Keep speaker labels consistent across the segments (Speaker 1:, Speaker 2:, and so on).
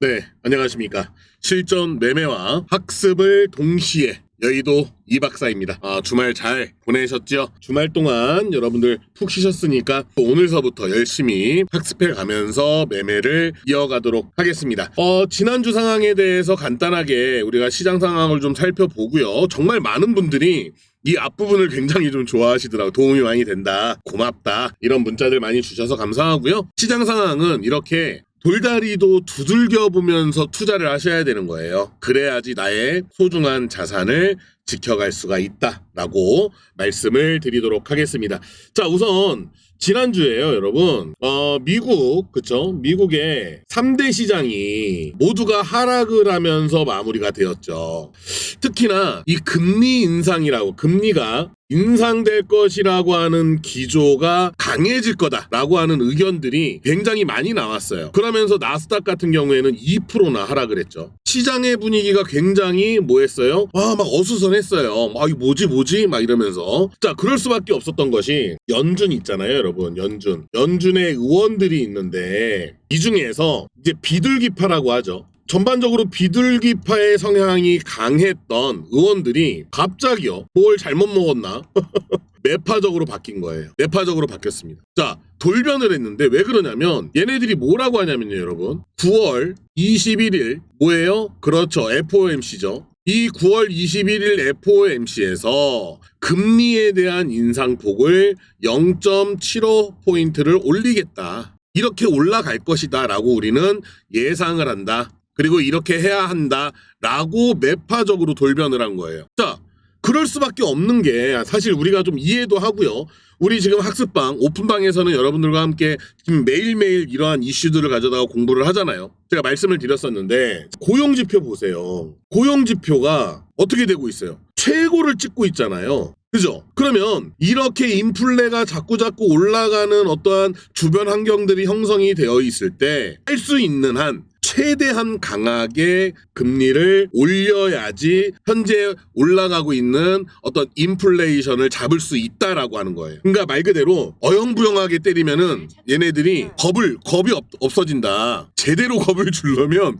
Speaker 1: 네, 안녕하십니까. 실전 매매와 학습을 동시에 여의도 이박사입니다. 주말 잘 보내셨죠? 주말 동안 여러분들 푹 쉬셨으니까 오늘서부터 열심히 학습해 가면서 매매를 이어가도록 하겠습니다. 지난주 상황에 대해서 간단하게 우리가 시장 상황을 좀 살펴보고요. 정말 많은 분들이 이 앞부분을 굉장히 좀 좋아하시더라고요. 도움이 많이 된다, 고맙다, 이런 문자들 많이 주셔서 감사하고요. 시장 상황은 이렇게 돌다리도 두들겨 보면서 투자를 하셔야 되는 거예요. 그래야지 나의 소중한 자산을 지켜갈 수가 있다라고 말씀을 드리도록 하겠습니다. 자, 우선 지난주에요, 여러분. 그쵸? 미국의 3대 시장이 모두가 하락을 하면서 마무리가 되었죠. 특히나 이 금리 인상이라고, 금리가 인상될 것이라고 하는 기조가 강해질 거다라고 하는 의견들이 굉장히 많이 나왔어요. 그러면서 나스닥 같은 경우에는 2%나 하락을 했죠. 시장의 분위기가 굉장히 뭐했어요? 막 어수선했어요. 이거 뭐지? 막 이러면서. 자, 그럴 수밖에 없었던 것이 연준 있잖아요, 여러분. 연준의 의원들이 있는데 이 중에서 이제 비둘기파라고 하죠. 전반적으로 비둘기파의 성향이 강했던 의원들이 갑자기요, 뭘 잘못 먹었나? 매파적으로 바뀐 거예요. 매파적으로 바뀌었습니다. 자, 돌변을 했는데 왜 그러냐면 얘네들이 뭐라고 하냐면요, 여러분. 9월 21일 뭐예요? 그렇죠, FOMC죠. 이 9월 21일 FOMC에서 금리에 대한 인상폭을 0.75포인트를 올리겠다. 이렇게 올라갈 것이다 라고 우리는 예상을 한다. 그리고 이렇게 해야 한다 라고 매파적으로 돌변을 한 거예요. 자, 그럴 수밖에 없는 게 사실 우리가 좀 이해도 하고요. 우리 지금 학습방, 오픈방에서는 여러분들과 함께 지금 매일매일 이러한 이슈들을 가져다가 공부를 하잖아요. 제가 말씀을 드렸었는데 고용지표 보세요. 고용지표가 어떻게 되고 있어요? 최고를 찍고 있잖아요. 그죠? 그러면 이렇게 인플레가 자꾸 올라가는 어떠한 주변 환경들이 형성이 되어 있을 때 할 수 있는 한 최대한 강하게 금리를 올려야지 현재 올라가고 있는 어떤 인플레이션을 잡을 수 있다라고 하는 거예요. 그러니까 말 그대로 어영부영하게 때리면은 얘네들이 겁이 없어진다. 제대로 겁을 주려면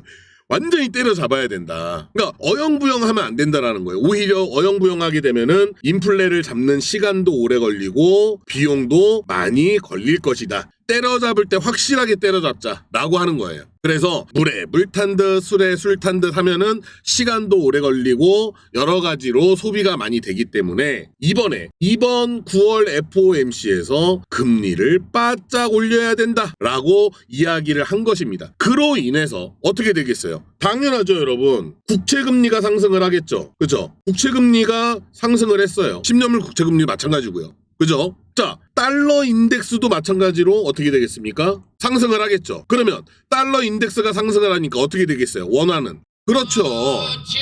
Speaker 1: 완전히 때려잡아야 된다. 그러니까 어영부영하면 안 된다라는 거예요. 오히려 어영부영하게 되면은 인플레를 잡는 시간도 오래 걸리고 비용도 많이 걸릴 것이다. 때려잡을 때 확실하게 때려잡자라고 하는 거예요. 그래서 물에 물 탄 듯 술에 술 탄 듯 하면은 시간도 오래 걸리고 여러 가지로 소비가 많이 되기 때문에 이번 9월 FOMC에서 금리를 바짝 올려야 된다라고 이야기를 한 것입니다. 그로 인해서 어떻게 되겠어요? 당연하죠, 여러분. 국채금리가 상승을 하겠죠. 그죠? 국채금리가 상승을 했어요. 10년물 국채금리 마찬가지고요. 그죠? 자, 달러 인덱스도 마찬가지로 어떻게 되겠습니까? 상승을 하겠죠. 그러면 달러 인덱스가 상승을 하니까 어떻게 되겠어요? 원화는. 그렇죠.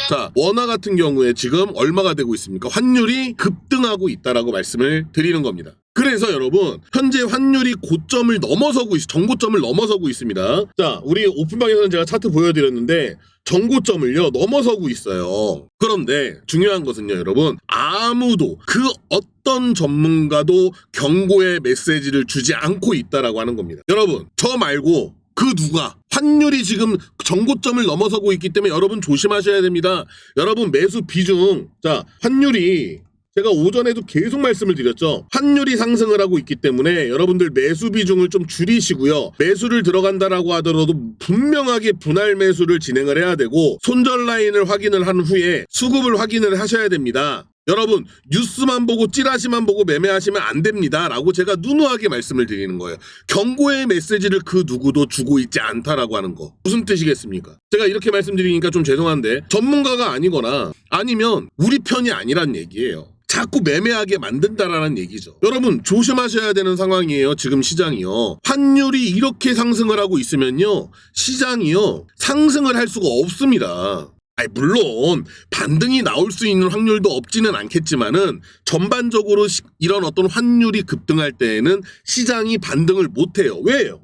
Speaker 1: 자, 원화 같은 경우에 지금 얼마가 되고 있습니까? 환율이 급등하고 있다라고 말씀을 드리는 겁니다. 그래서 여러분, 현재 환율이 고점을 넘어서고 정고점을 넘어서고 있습니다. 자, 우리 오픈방에서는 제가 차트 보여드렸는데 정고점을요 넘어서고 있어요. 그런데 중요한 것은요, 여러분, 아무도 그 어떤 전문가도 경고의 메시지를 주지 않고 있다라고 하는 겁니다. 여러분, 저 말고 그 누가 환율이 지금 정고점을 넘어서고 있기 때문에 여러분 조심하셔야 됩니다. 여러분 매수 비중, 자, 환율이 제가 오전에도 계속 말씀을 드렸죠. 환율이 상승을 하고 있기 때문에 여러분들 매수 비중을 좀 줄이시고요. 매수를 들어간다라고 하더라도 분명하게 분할 매수를 진행을 해야 되고 손절 라인을 확인을 한 후에 수급을 확인을 하셔야 됩니다. 여러분, 뉴스만 보고 찌라시만 보고 매매하시면 안 됩니다 라고 제가 누누하게 말씀을 드리는 거예요. 경고의 메시지를 그 누구도 주고 있지 않다라고 하는 거 무슨 뜻이겠습니까? 제가 이렇게 말씀드리니까 좀 죄송한데 전문가가 아니거나 아니면 우리 편이 아니란 얘기예요. 자꾸 매매하게 만든다라는 얘기죠. 여러분 조심하셔야 되는 상황이에요. 지금 시장이요. 환율이 이렇게 상승을 하고 있으면요, 시장이요 상승을 할 수가 없습니다. 물론 반등이 나올 수 있는 확률도 없지는 않겠지만은 전반적으로 이런 어떤 환율이 급등할 때에는 시장이 반등을 못해요. 왜요?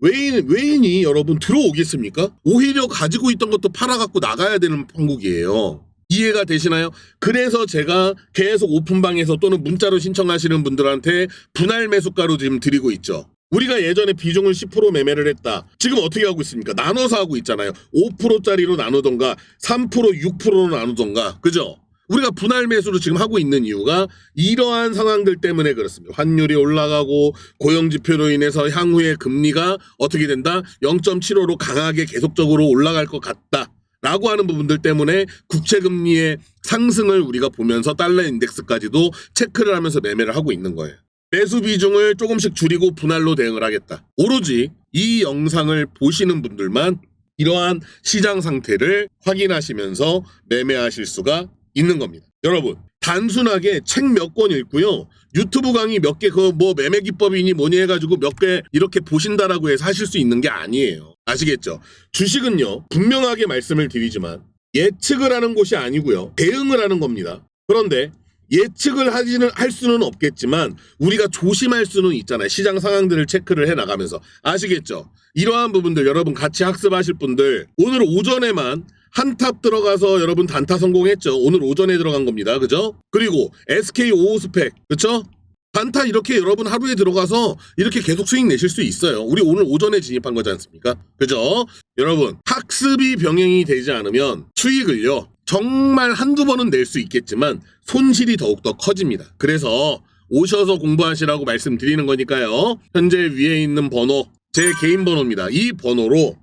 Speaker 1: 외인이 여러분 들어오겠습니까? 오히려 가지고 있던 것도 팔아갖고 나가야 되는 판국이에요. 이해가 되시나요? 그래서 제가 계속 오픈방에서 또는 문자로 신청하시는 분들한테 분할 매수가로 지금 드리고 있죠. 우리가 예전에 비중을 10% 매매를 했다. 지금 어떻게 하고 있습니까? 나눠서 하고 있잖아요. 5%짜리로 나누던가 3%, 6%로 나누던가. 그죠? 우리가 분할 매수로 지금 하고 있는 이유가 이러한 상황들 때문에 그렇습니다. 환율이 올라가고 고용지표로 인해서 향후에 금리가 어떻게 된다? 0.75로 강하게 계속적으로 올라갈 것 같다. 라고 하는 부분들 때문에 국채금리의 상승을 우리가 보면서 달러 인덱스까지도 체크를 하면서 매매를 하고 있는 거예요. 매수 비중을 조금씩 줄이고 분할로 대응을 하겠다. 오로지 이 영상을 보시는 분들만 이러한 시장 상태를 확인하시면서 매매하실 수가 있는 겁니다. 여러분, 단순하게 책 몇 권 읽고요. 유튜브 강의 몇 개 그 뭐 매매 기법이니 뭐니 해가지고 몇 개 이렇게 보신다라고 해서 하실 수 있는 게 아니에요. 아시겠죠? 주식은요, 분명하게 말씀을 드리지만 예측을 하는 곳이 아니고요. 대응을 하는 겁니다. 그런데 예측을 할 수는 없겠지만 우리가 조심할 수는 있잖아요. 시장 상황들을 체크를 해 나가면서. 아시겠죠? 이러한 부분들 여러분 같이 학습하실 분들 오늘 오전에만 한탑 들어가서 여러분 단타 성공했죠. 오늘 오전에 들어간 겁니다. 그죠? 그리고 SK 55 스펙. 그쵸? 단타 이렇게 여러분 하루에 들어가서 이렇게 계속 수익 내실 수 있어요. 우리 오늘 오전에 진입한 거지 않습니까? 그죠? 여러분, 학습이 병행이 되지 않으면 수익을요. 정말 한두 번은 낼 수 있겠지만 손실이 더욱더 커집니다. 그래서 오셔서 공부하시라고 말씀드리는 거니까요. 현재 위에 있는 번호, 제 개인 번호입니다. 이 번호로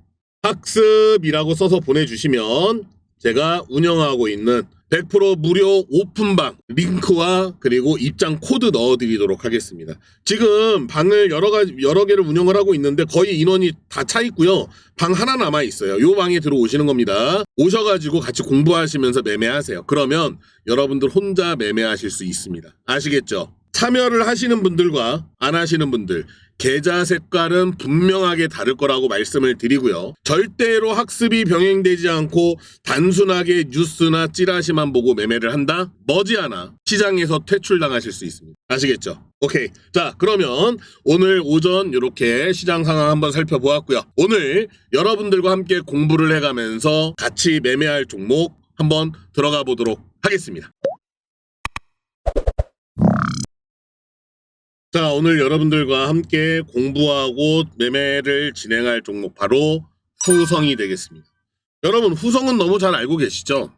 Speaker 1: 학습이라고 써서 보내주시면 제가 운영하고 있는 100% 무료 오픈방 링크와 그리고 입장 코드 넣어드리도록 하겠습니다. 지금 방을 여러 개를 운영을 하고 있는데 거의 인원이 다 차 있고요. 방 하나 남아 있어요. 요 방에 들어오시는 겁니다. 오셔가지고 같이 공부하시면서 매매하세요. 그러면 여러분들 혼자 매매하실 수 있습니다. 아시겠죠? 참여를 하시는 분들과 안 하시는 분들 계좌 색깔은 분명하게 다를 거라고 말씀을 드리고요. 절대로 학습이 병행되지 않고 단순하게 뉴스나 찌라시만 보고 매매를 한다? 머지않아 시장에서 퇴출당하실 수 있습니다. 아시겠죠? 오케이. 자, 그러면 오늘 오전 이렇게 시장 상황 한번 살펴보았고요. 오늘 여러분들과 함께 공부를 해가면서 같이 매매할 종목 한번 들어가 보도록 하겠습니다. 자, 오늘 여러분들과 함께 공부하고 매매를 진행할 종목 바로 후성이 되겠습니다. 여러분, 후성은 너무 잘 알고 계시죠?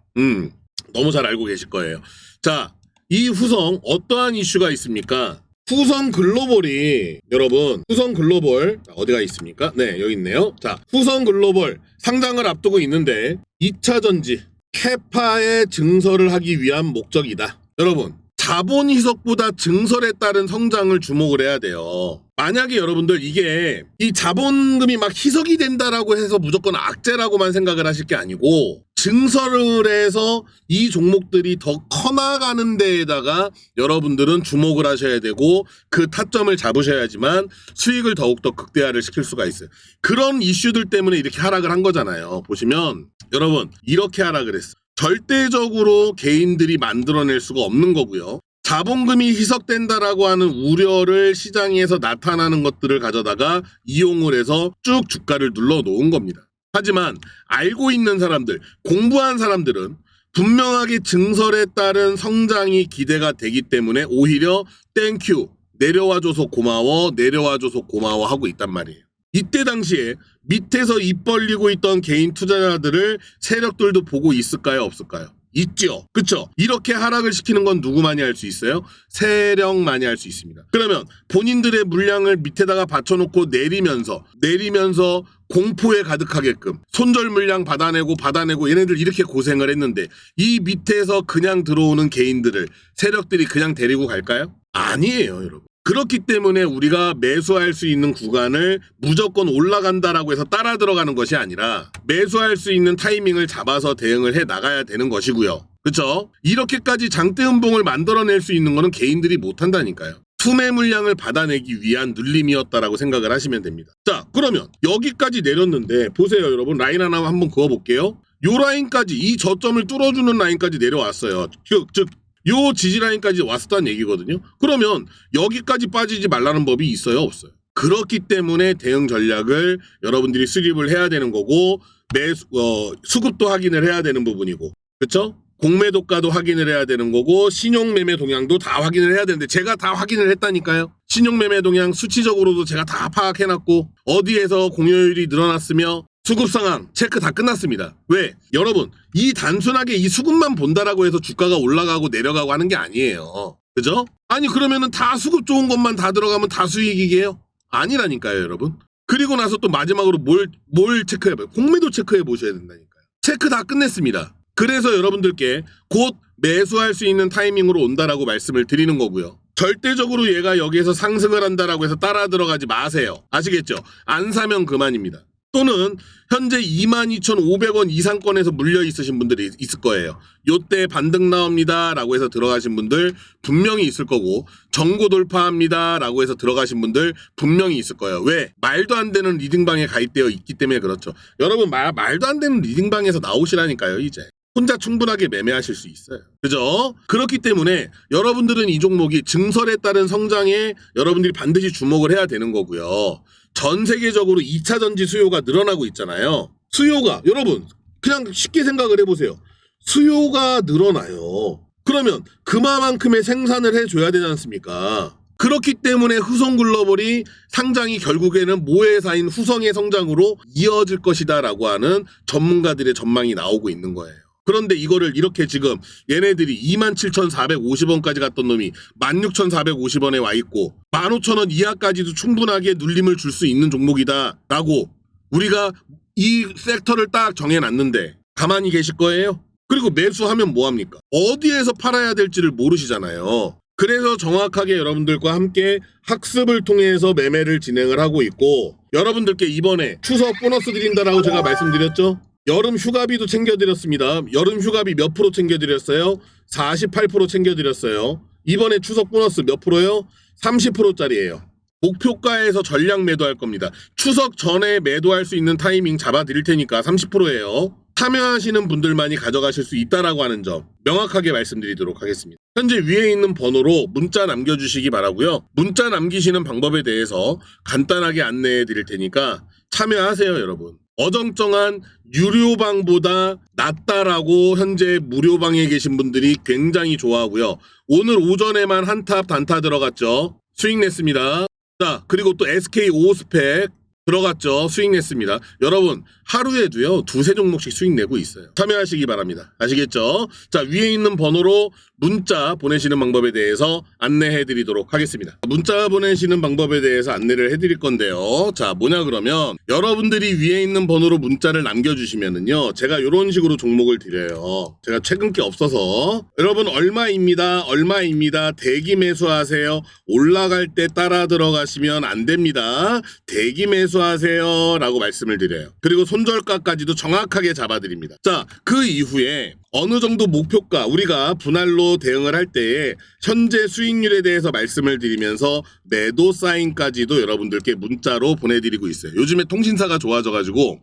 Speaker 1: 너무 잘 알고 계실 거예요. 자, 이 후성 어떠한 이슈가 있습니까? 후성 글로벌이 여러분, 후성 글로벌 어디가 있습니까? 네, 여기 있네요. 자, 후성 글로벌 상장을 앞두고 있는데 2차 전지 캐파의 증설을 하기 위한 목적이다. 여러분, 자본 희석보다 증설에 따른 성장을 주목을 해야 돼요. 만약에 여러분들 이게 이 자본금이 막 희석이 된다라고 해서 무조건 악재라고만 생각을 하실 게 아니고 증설을 해서 이 종목들이 더 커나가는 데에다가 여러분들은 주목을 하셔야 되고 그 타점을 잡으셔야지만 수익을 더욱더 극대화를 시킬 수가 있어요. 그런 이슈들 때문에 이렇게 하락을 한 거잖아요. 보시면 여러분 이렇게 하락을 했어요. 절대적으로 개인들이 만들어낼 수가 없는 거고요. 자본금이 희석된다라고 하는 우려를 시장에서 나타나는 것들을 가져다가 이용을 해서 쭉 주가를 눌러놓은 겁니다. 하지만 알고 있는 사람들, 공부한 사람들은 분명하게 증설에 따른 성장이 기대가 되기 때문에 오히려 땡큐, 내려와줘서 고마워, 내려와줘서 고마워 하고 있단 말이에요. 이때 당시에 밑에서 입 벌리고 있던 개인 투자자들을 세력들도 보고 있을까요? 없을까요? 있죠. 그쵸? 이렇게 하락을 시키는 건 누구만이 할 수 있어요? 세력만이 할 수 있습니다. 그러면 본인들의 물량을 밑에다가 받쳐놓고 내리면서 공포에 가득하게끔 손절 물량 받아내고 얘네들 이렇게 고생을 했는데 이 밑에서 그냥 들어오는 개인들을 세력들이 그냥 데리고 갈까요? 아니에요, 여러분. 그렇기 때문에 우리가 매수할 수 있는 구간을 무조건 올라간다라고 해서 따라 들어가는 것이 아니라 매수할 수 있는 타이밍을 잡아서 대응을 해 나가야 되는 것이고요. 그렇죠? 이렇게까지 장대 음봉을 만들어낼 수 있는 거는 개인들이 못한다니까요. 투매 물량을 받아내기 위한 눌림이었다라고 생각을 하시면 됩니다. 자, 그러면 여기까지 내렸는데 보세요, 여러분. 라인 하나 한번 그어볼게요. 요 라인까지, 이 저점을 뚫어주는 라인까지 내려왔어요. 즉 요 지지라인까지 왔었다는 얘기거든요. 그러면 여기까지 빠지지 말라는 법이 있어요, 없어요? 그렇기 때문에 대응 전략을 여러분들이 수립을 해야 되는 거고 수급도 확인을 해야 되는 부분이고, 그렇죠? 공매도가도 확인을 해야 되는 거고 신용매매 동향도 다 확인을 해야 되는데 제가 다 확인을 했다니까요. 신용매매 동향 수치적으로도 제가 다 파악해놨고 어디에서 공여율이 늘어났으며 수급 상황 체크 다 끝났습니다. 왜? 여러분 이 단순하게 이 수급만 본다라고 해서 주가가 올라가고 내려가고 하는 게 아니에요. 그죠? 아니 그러면은 다 수급 좋은 것만 다 들어가면 다 수익이게요? 아니라니까요 여러분. 그리고 나서 또 마지막으로 뭘 체크해봐요. 공매도 체크해 보셔야 된다니까요. 체크 다 끝냈습니다. 그래서 여러분들께 곧 매수할 수 있는 타이밍으로 온다라고 말씀을 드리는 거고요. 절대적으로 얘가 여기에서 상승을 한다라고 해서 따라 들어가지 마세요. 아시겠죠? 안 사면 그만입니다. 또는 현재 22,500원 이상권에서 물려 있으신 분들이 있을 거예요. 요때 반등 나옵니다 라고 해서 들어가신 분들 분명히 있을 거고 정고 돌파합니다 라고 해서 들어가신 분들 분명히 있을 거예요. 왜? 말도 안 되는 리딩방에 가입되어 있기 때문에 그렇죠. 여러분 말도 안 되는 리딩방에서 나오시라니까요. 이제 혼자 충분하게 매매하실 수 있어요. 그죠? 그렇기 때문에 여러분들은 이 종목이 증설에 따른 성장에 여러분들이 반드시 주목을 해야 되는 거고요. 전 세계적으로 2차 전지 수요가 늘어나고 있잖아요. 수요가 여러분 그냥 쉽게 생각을 해보세요. 수요가 늘어나요. 그러면 그만큼의 생산을 해줘야 되지 않습니까? 그렇기 때문에 후성글로벌이 상장이 결국에는 모회사인 후성의 성장으로 이어질 것이다 라고 하는 전문가들의 전망이 나오고 있는 거예요. 그런데 이거를 이렇게 지금 얘네들이 27,450원까지 갔던 놈이 16,450원에 와 있고 15,000원 이하까지도 충분하게 눌림을 줄 수 있는 종목이다 라고 우리가 이 섹터를 딱 정해놨는데 가만히 계실 거예요? 그리고 매수하면 뭐합니까? 어디에서 팔아야 될지를 모르시잖아요. 그래서 정확하게 여러분들과 함께 학습을 통해서 매매를 진행을 하고 있고 여러분들께 이번에 추석 보너스 드린다라고 제가 말씀드렸죠? 여름 휴가비도 챙겨드렸습니다. 여름 휴가비 몇 프로 챙겨드렸어요? 48% 챙겨드렸어요. 이번에 추석 보너스 몇 프로요? 30%짜리예요. 목표가에서 전량 매도할 겁니다. 추석 전에 매도할 수 있는 타이밍 잡아드릴 테니까 30%예요. 참여하시는 분들만이 가져가실 수 있다라고 하는 점 명확하게 말씀드리도록 하겠습니다. 현재 위에 있는 번호로 문자 남겨주시기 바라고요. 문자 남기시는 방법에 대해서 간단하게 안내해 드릴 테니까 참여하세요 여러분. 어정쩡한 유료방보다 낫다라고 현재 무료방에 계신 분들이 굉장히 좋아하고요. 오늘 오전에만 한탑 단타 들어갔죠. 수익 냈습니다. 자 그리고 또 SK 5스펙 들어갔죠. 수익 냈습니다. 여러분 하루에도요 2-3 종목씩 수익 내고 있어요. 참여하시기 바랍니다. 아시겠죠? 자 위에 있는 번호로 문자 보내시는 방법에 대해서 안내해 드리도록 하겠습니다. 문자 보내시는 방법에 대해서 안내를 해 드릴 건데요. 자 뭐냐 그러면 여러분들이 위에 있는 번호로 문자를 남겨주시면은요 제가 이런 식으로 종목을 드려요. 제가 최근 게 없어서 여러분 얼마입니다 대기 매수하세요. 올라갈 때 따라 들어가시면 안 됩니다. 대기 매수하세요 라고 말씀을 드려요. 그리고 손절가까지도 정확하게 잡아드립니다. 자 그 이후에 어느 정도 목표가 우리가 분할로 대응을 할 때에 현재 수익률에 대해서 말씀을 드리면서 매도 사인까지도 여러분들께 문자로 보내드리고 있어요. 요즘에 통신사가 좋아져가지고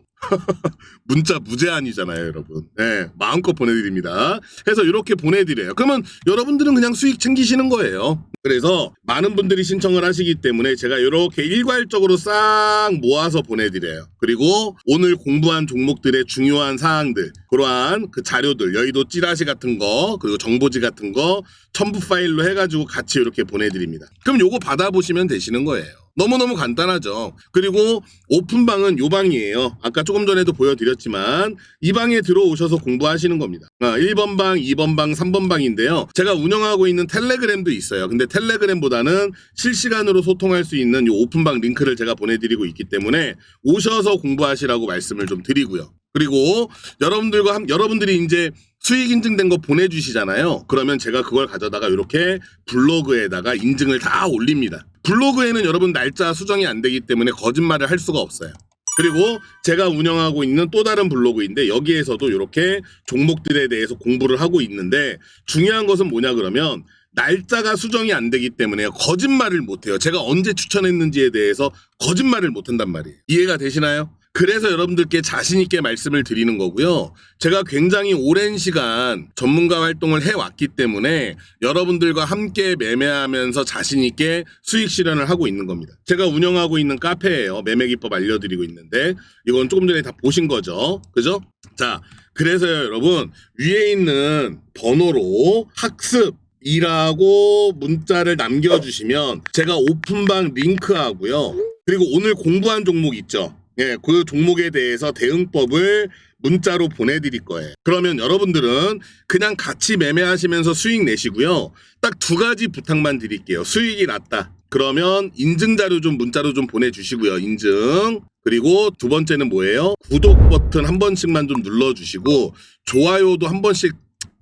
Speaker 1: 문자 무제한이잖아요 여러분. 네, 마음껏 보내드립니다. 그래서 이렇게 보내드려요. 그러면 여러분들은 그냥 수익 챙기시는 거예요. 그래서 많은 분들이 신청을 하시기 때문에 제가 이렇게 일괄적으로 싹 모아서 보내드려요. 그리고 오늘 공부한 종목들의 중요한 사항들 그러한 그 자료들 여의도 찌라시 같은 거 그리고 정보지 같은 거 첨부 파일로 해가지고 같이 이렇게 보내드립니다. 그럼 요거 받아보시면 되시는 거예요. 너무너무 간단하죠. 그리고 오픈방은 요 방이에요. 아까 조금 전에도 보여드렸지만 이 방에 들어오셔서 공부하시는 겁니다. 1번 방, 2번 방, 3번 방인데요. 제가 운영하고 있는 텔레그램도 있어요. 근데 텔레그램보다는 실시간으로 소통할 수 있는 요 오픈방 링크를 제가 보내드리고 있기 때문에 오셔서 공부하시라고 말씀을 좀 드리고요. 그리고 여러분들이 이제 수익 인증된 거 보내주시잖아요. 그러면 제가 그걸 가져다가 이렇게 블로그에다가 인증을 다 올립니다. 블로그에는 여러분 날짜 수정이 안 되기 때문에 거짓말을 할 수가 없어요. 그리고 제가 운영하고 있는 또 다른 블로그인데 여기에서도 이렇게 종목들에 대해서 공부를 하고 있는데 중요한 것은 뭐냐 그러면 날짜가 수정이 안 되기 때문에 거짓말을 못해요. 제가 언제 추천했는지에 대해서 거짓말을 못한단 말이에요. 이해가 되시나요? 그래서 여러분들께 자신 있게 말씀을 드리는 거고요. 제가 굉장히 오랜 시간 전문가 활동을 해왔기 때문에 여러분들과 함께 매매하면서 자신 있게 수익 실현을 하고 있는 겁니다. 제가 운영하고 있는 카페예요. 매매 기법 알려드리고 있는데 이건 조금 전에 다 보신 거죠. 그죠? 자, 그래서요, 여러분, 위에 있는 번호로 학습이라고 문자를 남겨주시면 제가 오픈방 링크하고요. 그리고 오늘 공부한 종목 있죠? 예, 그 종목에 대해서 대응법을 문자로 보내드릴 거예요. 그러면 여러분들은 그냥 같이 매매하시면서 수익 내시고요. 딱 두 가지 부탁만 드릴게요. 수익이 났다. 그러면 인증자료 좀 문자로 좀 보내주시고요. 인증. 그리고 두 번째는 뭐예요? 구독 버튼 한 번씩만 좀 눌러주시고 좋아요도 한 번씩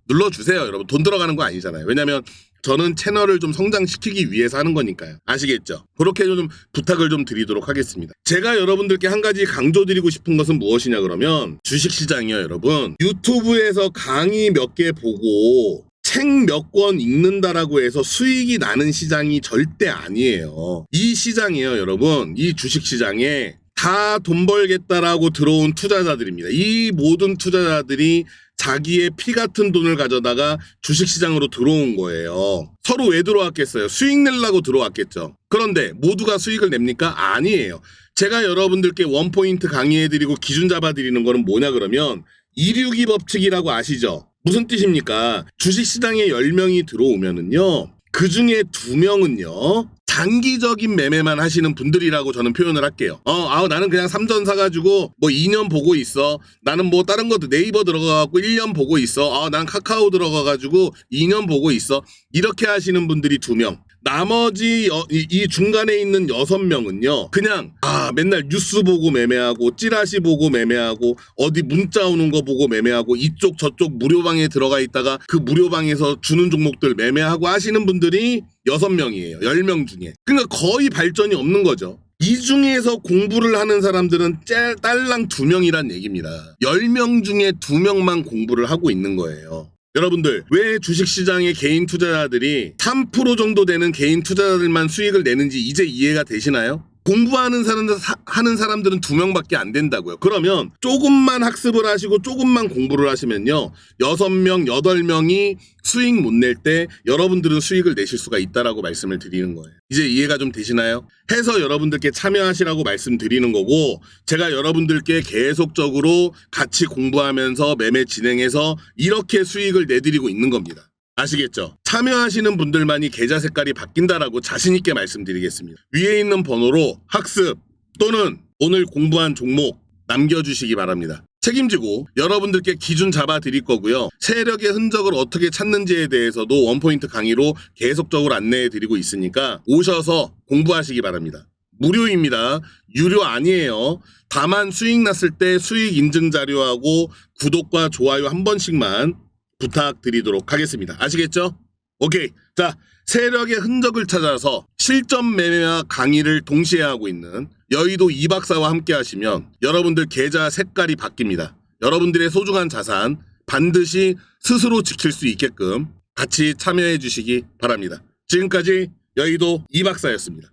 Speaker 1: 눌러주세요. 여러분 돈 들어가는 거 아니잖아요. 왜냐면 저는 채널을 좀 성장시키기 위해서 하는 거니까요. 아시겠죠? 그렇게 좀 부탁을 좀 드리도록 하겠습니다. 제가 여러분들께 한 가지 강조드리고 싶은 것은 무엇이냐 그러면 주식시장이요, 여러분. 유튜브에서 강의 몇 개 보고 책 몇 권 읽는다라고 해서 수익이 나는 시장이 절대 아니에요. 이 시장이에요, 여러분. 이 주식시장에 다 돈 벌겠다라고 들어온 투자자들입니다. 이 모든 투자자들이 자기의 피 같은 돈을 가져다가 주식시장으로 들어온 거예요. 서로 왜 들어왔겠어요? 수익 내려고 들어왔겠죠. 그런데 모두가 수익을 냅니까? 아니에요. 제가 여러분들께 원포인트 강의해드리고 기준 잡아드리는 거는 뭐냐 그러면 이류기 법칙이라고 아시죠? 무슨 뜻입니까? 주식시장에 10명이 들어오면은요. 그 중에 2명은요. 장기적인 매매만 하시는 분들이라고 저는 표현을 할게요. 나는 그냥 삼전 사가지고 뭐 2년 보고 있어. 나는 뭐 다른 것도 네이버 들어가갖고 1년 보고 있어. 나는 카카오 들어가가지고 2년 보고 있어. 이렇게 하시는 분들이 2명. 나머지 이 중간에 있는 6명은요. 그냥 맨날 뉴스 보고 매매하고 찌라시 보고 매매하고 어디 문자 오는 거 보고 매매하고 이쪽 저쪽 무료방에 들어가 있다가 그 무료방에서 주는 종목들 매매하고 하시는 분들이 6명이에요. 10명 중에. 그러니까 거의 발전이 없는 거죠. 이 중에서 공부를 하는 사람들은 딸랑 2명이란 얘기입니다. 10명 중에 2명만 공부를 하고 있는 거예요. 여러분들 왜 주식시장의 개인 투자자들이 3% 정도 되는 개인 투자자들만 수익을 내는지 이제 이해가 되시나요? 공부하는 사람들은 2명밖에 안 된다고요. 그러면 조금만 학습을 하시고 조금만 공부를 하시면요. 6명, 8명이 수익 못 낼 때 여러분들은 수익을 내실 수가 있다라고 말씀을 드리는 거예요. 이제 이해가 좀 되시나요? 해서 여러분들께 참여하시라고 말씀드리는 거고 제가 여러분들께 계속적으로 같이 공부하면서 매매 진행해서 이렇게 수익을 내드리고 있는 겁니다. 아시겠죠? 참여하시는 분들만이 계좌 색깔이 바뀐다라고 자신있게 말씀드리겠습니다. 위에 있는 번호로 학습 또는 오늘 공부한 종목 남겨주시기 바랍니다. 책임지고 여러분들께 기준 잡아드릴 거고요. 세력의 흔적을 어떻게 찾는지에 대해서도 원포인트 강의로 계속적으로 안내해드리고 있으니까 오셔서 공부하시기 바랍니다. 무료입니다. 유료 아니에요. 다만 수익 났을 때 수익 인증 자료하고 구독과 좋아요 한 번씩만 부탁드리도록 하겠습니다. 아시겠죠? 오케이. 자, 세력의 흔적을 찾아서 실전 매매와 강의를 동시에 하고 있는 여의도 이박사와 함께 하시면 여러분들 계좌 색깔이 바뀝니다. 여러분들의 소중한 자산 반드시 스스로 지킬 수 있게끔 같이 참여해 주시기 바랍니다. 지금까지 여의도 이박사였습니다.